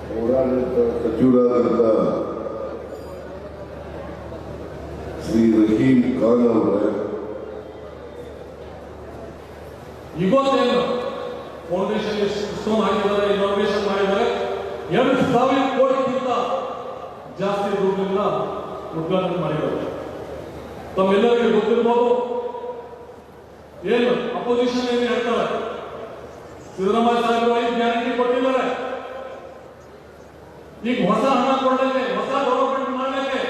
ಪೌರಾಡಳಿತ ಸಚಿವರಾದಂಥ ಶ್ರೀ ರಹೀಂ ಖಾನ್ ಅವರೇ, ಇವತ್ತೇನು ಫೌಂಡೇಶನ್ ಸ್ಟೋನ್ ಹಾಕಿದ್ದಾರೆ, ಇನಾಗ್ರೇಷನ್ ಮಾಡಿದ್ದಾರೆ. 2,000 ಕೋಟಿಗಿಂತ ಜಾಸ್ತಿ ದುಡ್ಡಿನಿಂದ ಉದ್ಘಾಟನೆ ಮಾಡಿದ್ದಾರೆ. ತಮ್ಮೆಲ್ಲರಿಗೂ ಗೊತ್ತಿರ್ಬೋದು, ಏನು ಅಪೋಸಿಷನ್ ಏನು ಹೇಳ್ತಾರೆ, ಸಿದ್ದರಾಮಯ್ಯ ಸಾಹೇಬರು 5 ಗ್ಯಾರಂಟಿ ಕೊಟ್ಟಿದ್ದಾರೆ. ಈಗ ಹೊಸ ಹಣ ಕೊಡಲಿಕ್ಕೆ, ಹೊಸ ಡೆವಲಪ್ಮೆಂಟ್ ಮಾಡಲಿಕ್ಕೆ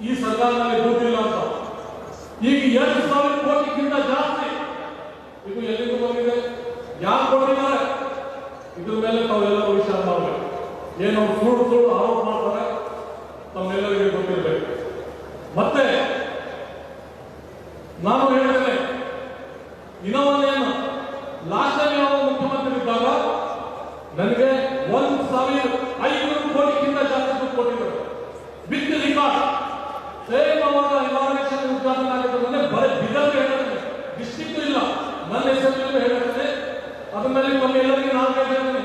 ಈ ಸರ್ಕಾರದಲ್ಲಿ ದುಡ್ಡಿಲ್ಲ ಅಂತ. ಈಗ 2,000 ಕೋಟಿಗಿಂತ ಜಾಸ್ತಿ ಇದು ಎಲ್ಲಿಂದ ಬಂದಿದೆ, ಯಾರು ಕೊಟ್ಟಿದ್ದಾರೆ, ಇದ್ರ ಮೇಲೆ ತಾವೆಲ್ಲರೂ ವಿಚಾರ ಮಾಡಬೇಕು. ಏನು ಸುಳ್ಳು ಆರೋಪ ಮಾಡ್ತಾರೆ, ತಮ್ಮೆಲ್ಲರಿಗೆ ಗೊತ್ತಿರಬೇಕು. ಮತ್ತೆ ನಾನು ಹೇಳಿದ್ದೇನೆ, ಇನ್ನೊಂದೇನು, ಲಾಸ್ಟ್ ಟೈಮ್ ನಾವು ಮುಖ್ಯಮಂತ್ರಿ ಇದ್ದಾಗ ನನಗೆ 1,500 ಕೋಟಿಗಿಂತ ಜಾಸ್ತಿ ದುಡ್ಡು ಕೊಟ್ಟಿದ್ದಾರೆ. ವಿತ್ ರಿಕಾರ್ಡ್ ಸೇಮ್ ಅವಾಗ ಇನಾಗ್ರೇಷನ್ ಉದ್ಘಾಟನೆ ಆಗಿರೋದ್ರೆ ಬರೀ ಬಿದರ್ ಹೇಳಿದ್ರೆ ಡಿಸ್ಟ್ರಿಕ್ಟ್ ಇಲ್ಲ, ನನ್ನ ಹೆಸರಲ್ಲಿ ಹೇಳಿದ್ರೆ ಅದ್ರ ಮೇಲೆ ತಮ್ಮೆಲ್ಲರಿಗೆ ನಾನು ಹೇಳಿದ್ದೇನೆ.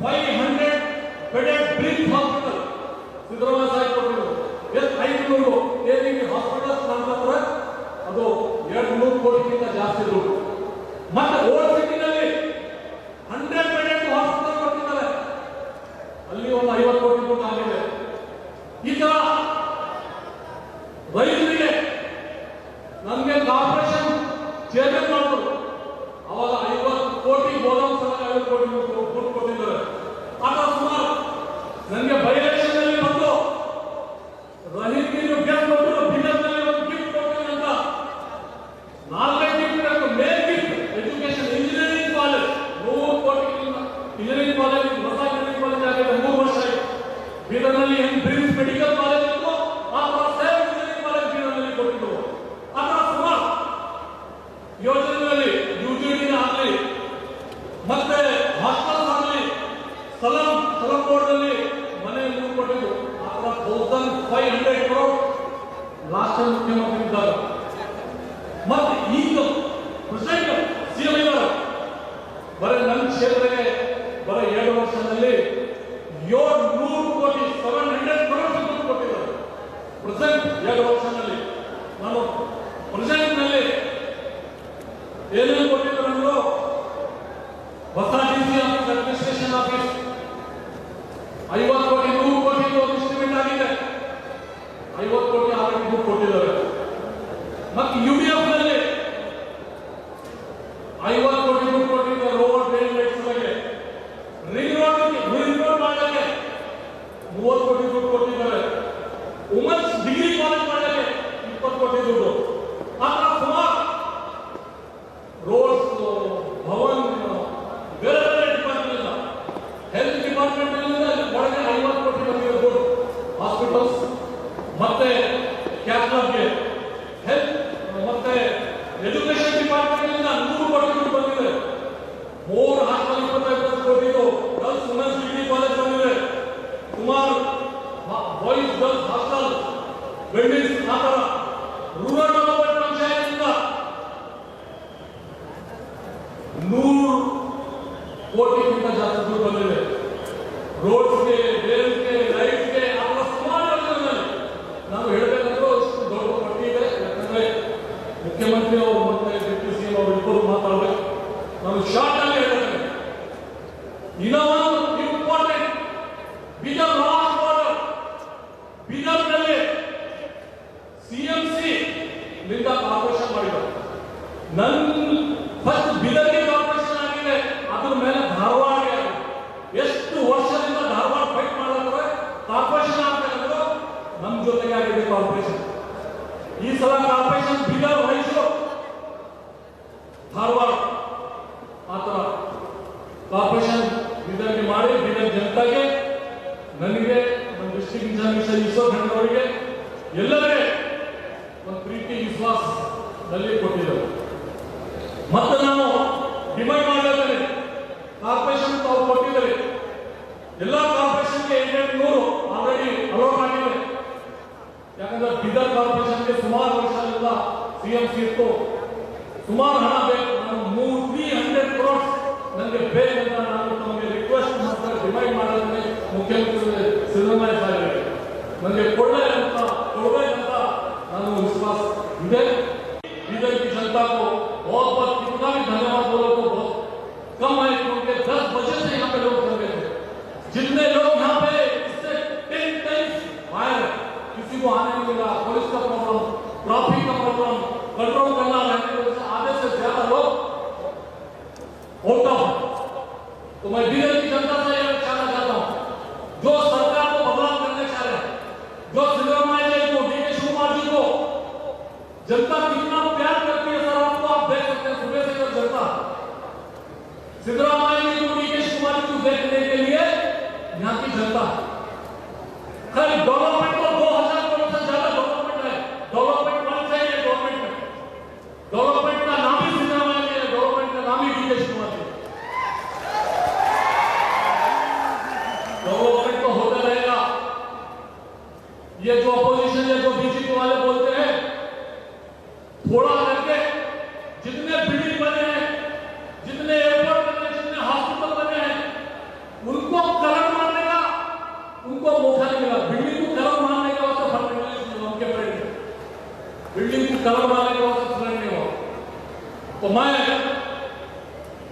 500 ಬೆಡೆಡ್ ಬ್ರೀತ್ ಹಾಸ್ಪಿಟಲ್ ಸಿದ್ದರಾಮಯ್ಯ ಸಾಹೇಬ್ ಕೊಟ್ಟಿದ್ರು. 500 KVG ಹಾಸ್ಪಿಟಲ್ಸ್ ನಂತರ ಅದು 200 ಕೋಟಿಗಿಂತ ಜಾಸ್ತಿ ದುಡ್ಡು. ಮತ್ತೆ ಓಲ್ಡ್ ಸಿಟಿನಲ್ಲಿ 100 ಬೆಡೆಡ್ ಹಾಸ್ಪಿಟಲ್ ಕೊಟ್ಟಿದ್ದಾರೆ, ಅಲ್ಲಿ ಒಂದು 50 ಕೋಟಿ ದುಡ್ಡು ಆಗಿದೆ. ಈ ತರ ರೈತರಿಗೆ ನಮಗೆ ಕಾರ್ಪೊರೇಷನ್ ಚೇರ್ಮನ್ ಮಾಡಿದ್ರು, ಅವಾಗ 50 ಕೋಟಿ ಗೋದಾಮ್ ಸಲ 50 ಕೋಟಿ ದುಡ್ಡು ಕೊಟ್ಟಿದ್ದಾರೆ. ಆಗ ಸುಮಾರು ನನಗೆ ಬೈ ಎಲೆಕ್ಷನ್ ಅಲ್ಲಿ ಬಂದು ರಹೀಮ್ಗೆ ಗಿಫ್ಟ್ ಕೊಟ್ಟರು, ಬಿಜೆಪಿಯಲ್ಲಿ ಒಂದು ಗಿಫ್ಟ್ ಕೊಡ್ತೀನಿ ಅಂತ 4 gift, main gift education, engineering college 100 ಕೋಟಿ ಇಂಜಿನಿಯರಿಂಗ್ ಕಾಲೇಜ್, ಹೊಸ ಇಂಜಿನಿಯರಿಂಗ್ ಕಾಲೇಜ್ ಆಗಿದೆ, 3 ವರ್ಷ ಆಯಿತು. ಬೀದರ್ನಲ್ಲಿ ಬ್ರಿಮ್ಸ್ ಮೆಡಿಕಲ್ ಕಾಲೇಜ್ ಇತ್ತು, ಆ ತರ ಸೇಮ್ ಇಂಜಿನಿಯರಿಂಗ್ ಕಾಲೇಜ್ ಬೀದರ್ನಲ್ಲಿ ಕೊಟ್ಟಿದ್ರು. ಆ ತರ ಸುಮಾರು ಯೋಜನೆಗಳಲ್ಲಿ UGD ಆಗಲಿ, ಮತ್ತೆ ಹಾಸ್ಟೆಲ್ ಆಗಲಿ, ಸಲಂ ಬೋರ್ಡ್ನಲ್ಲಿ ಮನೆ 3 ಕೊಟ್ಟಿದ್ರು. ಆ ತರ 1,500 crore ಲಾಸ್ಟ್ ಟೈಮ್ ಮುಖ್ಯಮಂತ್ರಿ ಇದ್ದಾಗ. ಮತ್ತೆ ಈಗ ಪ್ರೆಸಿಡೆಂಟ್ CM ಇದ್ದಾರೆ, ಬರೀ ನನ್ನ ಕ್ಷೇತ್ರಕ್ಕೆ ಬರೀ 2 ವರ್ಷದಲ್ಲಿ 700 ಕೋಟಿ 700 crore ದುಡ್ಡು ಕೊಟ್ಟಿದ್ದಾರೆ. ಪ್ರೆಸಿಡೆಂಟ್ 2 ವರ್ಷದಲ್ಲಿ ನಾನು ಪ್ರೆಸಿಡೆಂಟ್ ನಲ್ಲಿ ಏನೇನು ಕೊಟ್ಟಿದ್ದಾರೆ ಅಂದ್ರೆ, ಹೊಸ DC ಆಫೀಸ್, ಅಡ್ಮಿನಿಸ್ಟ್ರೇಷನ್ ಆಫೀಸ್ 50 ಕೋಟಿ 100 ಕೋಟಿ ಡಿಸ್ಟ್ರಿಬ್ಯೂಟ್ ಆಗಿದೆ, 50 ಕೋಟಿ ಆಲ್ರೆಡಿ ದುಡ್ಡು ಕೊಟ್ಟಿದ್ದಾರೆ. ಮತ್ತೆ UDF ನಲ್ಲಿ 50 ಕೋಟಿ ದುಡ್ಡು ಕೊಟ್ಟಿದ್ದಾರೆ. ರೋಡ್ ಡ್ರೈನ್ ಲೈಟ್ಸ್ ಬಗ್ಗೆ, ರಿಂಗ್ ರೋಡ್ ಮಾಡಲಿಕ್ಕೆ 30 ಕೋಟಿ ದುಡ್ಡು ಕೊಟ್ಟಿದ್ದಾರೆ. ವುಮೆನ್ಸ್ ಡಿಗ್ರಿ ಕಾಲೇಜ್ ಮಾಡಲಿಕ್ಕೆ 20 ಕೋಟಿ ದುಡ್ಡು. ಆ ತರ ಸುಮಾರು ರೋಡ್ಸ್, ಭವನ್, ಬೇರೆ ಬೇರೆ ಡಿಪಾರ್ಟ್ಮೆಂಟ್, ಹೆಲ್ತ್ ಡಿಪಾರ್ಟ್ಮೆಂಟ್ ಒಳಗೆ 50 ಕೋಟಿ ಬಂದಿದೆ ದುಡ್ಡು. ಹಾಸ್ಪಿಟಲ್ಸ್ ಮತ್ತೆ ಕ್ಯಾಪ್ಲಾಬ್ಗೆ, ಹೆಲ್ತ್ ಮತ್ತೆ ಎಜುಕೇಶನ್ ಡಿಪಾರ್ಟ್ಮೆಂಟ್ 100 ಕೋಟಿ ದುಡ್ಡು ಬಂದಿದೆ. 3 ಹಾಸ್ಟೆಲ್ 25 ಕೋಟಿ, ಗರ್ಲ್ಸ್ ವುಮೆನ್ಸ್ ಡಿಗ್ರಿ ಕಾಲೇಜ್ ಬಂದಿದೆ. ಸುಮಾರು ಬಾಯ್ಸ್ ಗರ್ಲ್ಸ್ ಹಾಸ್ಟೆಲ್ ಬಿಲ್ಡಿಂಗ್ಸ್, ಆ ತರ ರೂರಲ್ ಡೆವಲಪ್ಮೆಂಟ್ ಪಂಚಾಯತ್ನಿಂದ 100 ಕೋಟಿಗಿಂತ ಜಾಸ್ತಿ ದುಡ್ಡು ಬಂದಿದೆ. ರೋಡ್ಸ್ಗೆ, ರೇಲ್ಸ್ಗೆ, ಲೈಟ್ಸ್ಗೆ, ಆ ತರ ಸುಮಾರು ಯೋಜನೆಗಳಲ್ಲಿ ನಾನು ಹೇಳಬೇಕಂದ್ರೂ ಅಷ್ಟು ದೊಡ್ಡ ಪಟ್ಟಿ ಇದೆ. ಯಾಕಂದ್ರೆ ಮುಖ್ಯಮಂತ್ರಿ ಅವರು ಮತ್ತೆ ಡೆಪ್ಯೂಟಿ CM ಅವರು ಇಬ್ಬರು ಮಾತಾಡಬೇಕು. ನಾನು ಶಾರ್ಟ್ ಆಗಿ ಹೇಳ್ತೇನೆ. ಇನ್ನೊಂದು ಇಂಪಾರ್ಟೆಂಟ್, ಬೀದರ್ ಲಾಸ್ಟ್ ಬಾರ್ಡರ್, ಬೀದರ್ನಲ್ಲಿ CMC ನಿಂದ ಕಾರ್ಪೊರೇಷನ್ ಮಾಡಿದ್ದಾರೆ. ಫಸ್ಟ್ ಬೀದರ್ಗೆ ಕಾರ್ಪೊರೇಷನ್ ಆಗಿದೆ, ಅದ್ರ ಮೇಲೆ ಧಾರವಾಡಗೆ ಆಗಿದೆ. ಎಷ್ಟು ವರ್ಷದಿಂದ ಧಾರವಾಡ ಫೈಟ್ ಮಾಡಿದ್ರೆ ಕಾರ್ಪೊರೇಷನ್ ಆಗ್ಬೇಕಂದ್ರೆ ನಮ್ಮ ಜೊತೆಗೆ ಆಗಿದೆ ಕಾರ್ಪೊರೇಷನ್. ಈ ಸಲ ಕಾರ್ಪೊರೇಷನ್ ಬೀದರ್, ಮೈಸೂರು, ಧಾರವಾಡ, ಆ ತರ ಕಾರ್ಪೊರೇಷನ್ ಬೀದರ್ಗೆ ಮಾಡಿ ಬೀದರ್ ಜನತೆಗೆ, ನನಗೆ, ನಮ್ಮ ಡಿಸ್ಟ್ರಿಕ್ಟ್ ಇಂಜಿನಿಯರ್ ಈಶ್ವರ್ ಖಂಡ್ರೆ ಅವರಿಗೆ ಎಲ್ಲರಿಗೆ ಒಂದು ಪ್ರೀತಿ ವಿಶ್ವಾಸದಲ್ಲಿ ಕೊಟ್ಟಿದ್ದಾರೆ. ಮತ್ತೆ ನಾನು ಡಿಮ್ಯಾಂಡ್ ಮಾಡಿದ್ದೇನೆ, ಕಾರ್ಪೊರೇಷನ್ ತಾವು ಕೊಟ್ಟಿದ್ದಾರೆ, ಎಲ್ಲ ಕಾರ್ಪೊರೇಷನ್ಗೆ 800 ಆಲ್ರೆಡಿ ಅಲೋಟ್ ಆಗಿದೆ. ಯಾಕಂದ್ರೆ ಬೀದರ್ ಕಾರ್ಪೊರೇಷನ್ಗೆ ಸುಮಾರು ವರ್ಷದಿಂದ CMC ಇತ್ತು, ಸುಮಾರು ಹಣ ಬೇಕು. ನಾನು 300 crore ನನಗೆ ಬೇಕಂತ ನಾನು ತಮಗೆ ರಿಕ್ವೆಸ್ಟ್ ಮಾಡ್ತಾರೆ, ಡಿಮ್ಯಾಂಡ್ ಮುಖ್ಯಮಂತ್ರಿ ಸಿದ್ದರಾಮಯ್ಯ ಸಾಹೇಬರಿಗೆ ನನಗೆ ಕೊಡಬೇಕಂತ ನಾನು ವಿಶ್ವಾಸ ಇದೆ। इधर की जनता को बहुत बहुत कितना भी धन्यवाद बोलो तो बहुत कम है, क्योंकि 10 बजे से यहाँ पे लोग चल रहे थे। जितने लोग यहाँ पे इससे 10 टाइम्स आए, किसी को आने नहीं मिला, पुलिस का प्रॉब्लम, ट्रैफिक का प्रॉब्लम, कंट्रोल करना रहने की वजह से आधे से ज्यादा लोग होता है। तो मैं इधर की जनता से यह कहना चाहता हूँ, जो सरकार को बदलाव करने चाह रहे हैं, जो सिद्धरामैया जी को, डीके शिवकुमार जी को जनता कितना प्यार करती है सर, आपको आप देख सकते हैं सुबह से जब जनता सिद्धरामैया जी को, डीके शिवकुमार जी को देखने के लिए यहाँ की जनता खैर डेवलपमेंट को 2000 करोड़ से ज्यादा डेवलपमेंट है। डेवलपमेंट कौन सा है? गवर्नमेंट में डेवलपमेंट का नाम ही सिद्धरामैया जी है, डेवलपमेंट का नाम ही डीके शिवकुमार जी। डेवलपमेंट तो होता रहेगा। ये जो अपोजिशन है, जो बीजेपी वाले बोलते हैं थोड़ा करके जितने बिल्डिंग बने हैं, जितने एयरपोर्ट बने हैं, जितने हॉस्पिटल बने हैं, उनको कलर मारने का उनको मौका नहीं मिला। बिल्डिंग को कलर मारने के वास्ते फंड नहीं मिला उनके पेड़ में, बिल्डिंग को कलर मारने के वास्ते फंड नहीं हुआ। तो मैं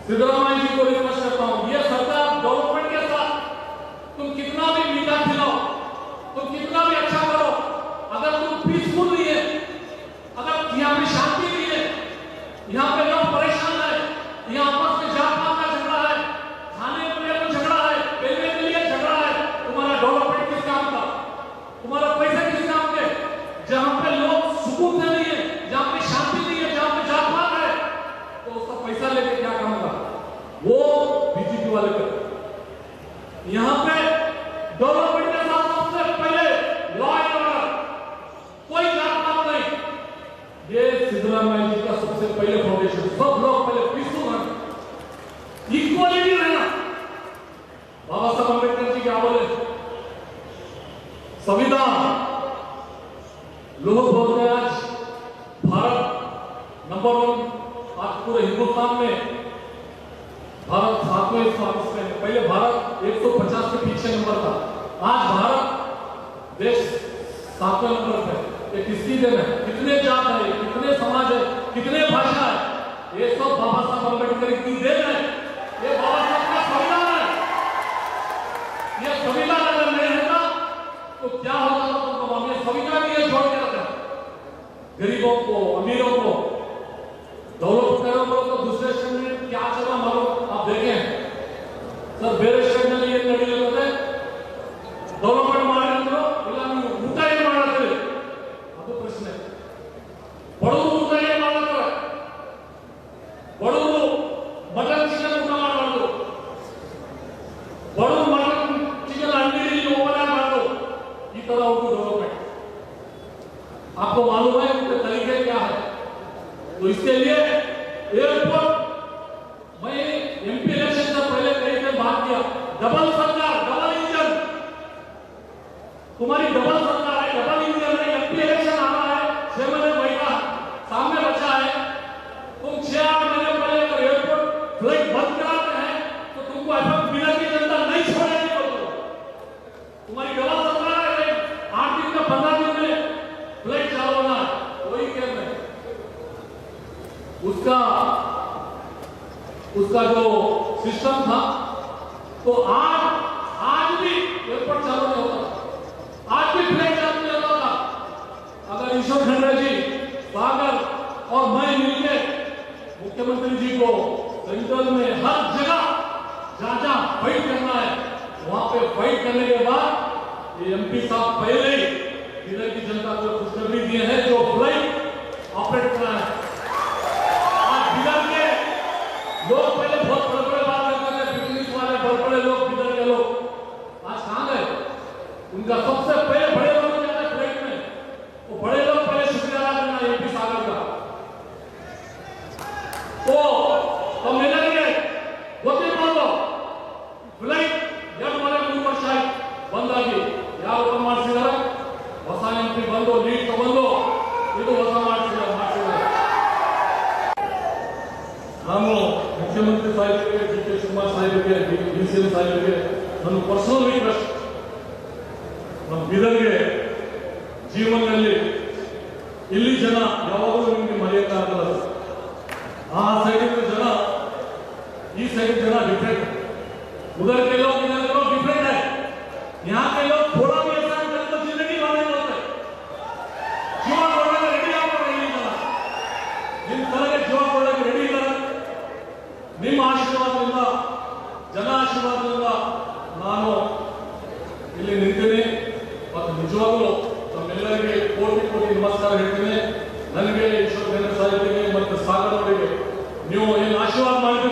सिद्धरामैया जी को रिक्वेस्ट करता हूं, ये सरकार डेवलपमेंट के साथ तुम कितना भी मीठा खिलाओ, तुम कितना भी अच्छा करो, अगर तुम पीसफुल नहीं है, अगर यहाँ पे शांति नहीं है, यहाँ पे लोग परेशान है, यहाँ आपस में जात पात का झगड़ा है, खाने पीने में झगड़ा है, पहनने के लिए झगड़ा है, तुम्हारा डेवलपमेंट किस काम का, तुम्हारा पैसा किस काम के? जहाँ पे लोग सुकून से नहीं है, जहाँ पे शांति नहीं है, जहाँ पे जात पात है, तो उसका पैसा लेके क्या काम का? वो बीजेपी वाले करते। यहाँ पे डेवलपमेंट के साथ सबसे पहले लॉ एंड ऑर्डर, कोई जात पात नहीं, ये सिद्धरामैया जी का सबसे पहले फाउंडेशन। सब लोग पहले पीसफुल रहना, इक्वालिटी रहना। बाबा साहब अम्बेडकर जी क्या बोले? संविधान लोग बोलते हैं आज भारत नंबर 1, आज पूरे हिंदुस्तान में भारत 7वें स्थान पे है। पहले भारत 150 के पीछे नंबर था, आज भारत देश 7वें नंबर पे। ये किसकी देन है? कितने जात है, कितने समाज है, कितने भाषा है, ये सब बाबा साहब अम्बेडकर की देन है। ये बाबा साहब का संविधान है। ये संविधान अगर नहीं रहता तो क्या होता था? तो हम ये संविधान ये छोड़ के रखा, गरीबों को, अमीरों को डेवलप करो तो दूसरे स्टेट में क्या चला मालूम? आप देखें सर, ಬೇರೆ ಸ್ಟೇಟ್ ನಲ್ಲಿ ಏನು ನಡೆಯುತ್ತೆ? ಡೆವಲಪ್ಮೆಂಟ್ ಮಾಡಿದ್ರು ಇಲ್ಲ ನೀವು ಊಟ ಏನು ಮಾಡ್ತೀರಿ? ಅದು ಪ್ರಶ್ನೆ. ಬಡವರು ಊಟ ಏನು ಮಾಡ್ತಾರೆ? ಬಡವರು ಮಟನ್ ಚಿಕನ್ ಊಟ ಮಾಡಬಾರ್ದು, ಬಡವರು ಮಟನ್ ಚಿಕನ್ ಅಂಗಡಿ ಓಪನ್ ಮಾಡಬಾರ್ದು, ಈ ತರ ಉಂಟು ಡೆವಲಪ್ಮೆಂಟ್। आपको मालूम है उनके तरीके क्या है? तो इसके लिए एयरपोर्ट, मैं एमपी इलेक्शन से पहले कई बात किया, डबल सरकार, डबल इंजन, तुम्हारी डबल सरकार है, डबल इंजन है। एमपी इलेक्शन आ रहा है, 6 महीने महीना सामने बचा है, तुम 6-8 महीने पहले अगर एयरपोर्ट फ्लाइट बंद कराते हैं तो तुमको एफएम बिना की जनता नहीं छोड़ेगी। तुम्हारी डबल सरकार है, 8 दिन का 15 दिन में फ्लाइट चालू होना है, वही क्या है उसका जो सिस्टम था। तो आज भी एयरपोर्ट चालू नहीं होता, आज भी फ्लाइट चालू नहीं होता था। अगर ईश्वर खंडरे जी, सागर और मैं मिलके मुख्यमंत्री जी को सेंट्रल में हर जगह जहां फाइट करना है वहां पे फाइट करने के बाद ये एमपी साहब पहले ही इधर की जनता को खुशखबरी दिए हैं, जो फ्लाइट ऑपरेट करना है। आज बिदर के लोग पहले बहुत बड़े बात करते थे, बिजनेस वाले बड़े लोग, बिदर के लोग आज कहां गए? उनका सबसे पहले बड़े लोग जाते फ्लाइट में, वो बड़े लोग पहले शुक्रिया अदा करना एमपी सागर का। तो मिलेंगे गोते बोलो फ्लाइट जब वाले ऊपर शायद बंद आगे यार ऊपर ಮಾಡಿಸಿದಾರೆ, ಹೊಸ ಎಂಟ್ರಿ ಬಂದು ಲೀಡ್ ತಗೊಂಡು ಇದು ಹೊಸ ಮಾಡಿಸಿದ್ದಾರೆ। ನಾವು ಮುಖ್ಯಮಂತ್ರಿ ಸಾಹೇಬರಿಗೆ, ಡಿ ಕೆ ಶಿವಕುಮಾರ್ ಸಾಹೇಬರಿಗೆ, ಡಿ ಸಿ ಎಂ ಸಾಹೇಬರಿಗೆ ನನ್ನ ಪರ್ಸನಲ್ ರಿಕ್ವೆಸ್ಟ್, ನಮ್ಮ ಬೀದರ್ಗೆ ಜೀವನದಲ್ಲಿ ಇಲ್ಲಿ ಜನ ಯಾವಾಗಲೂ ನಿಮಗೆ ಮರೆಯಕ್ಕಾಗಲ್ಲ. ಆ ಸೈಡಿನ ಜನ ಈ ಸೈಡ್ जना डिफरेंट, उधर के लोग इधर के लोग डिफरेंट है। यहाँ के लोग थोड़ा भी ऐसा करे तो जिंदगी भर नहीं होते, जीवन बोलने में रेडी आप नहीं करना, जिन तरह के जीवन बोलने में रेडी कर ನಿಮ್ಮ ಆಶೀರ್ವಾದದಿಂದ, ಜನ ಆಶೀರ್ವಾದದಿಂದ ನಾನು ಇಲ್ಲಿ ನಿಂತೇನೆ. ಮತ್ತು ನಿಜವಾಗ್ಲೂ ತಮ್ಮೆಲ್ಲರಿಗೆ ಕೋಟಿ ಕೋಟಿ ನಮಸ್ಕಾರ ಹೇಳ್ತೇನೆ. ನನಗೆ ಈಶ್ವರ ಸಾಹಿತ್ಯಕ್ಕೆ ಮತ್ತು ಸಾಗರವರಿಗೆ ನೀವು ಏನು ಆಶೀರ್ವಾದ ಮಾಡಿದ್ರೆ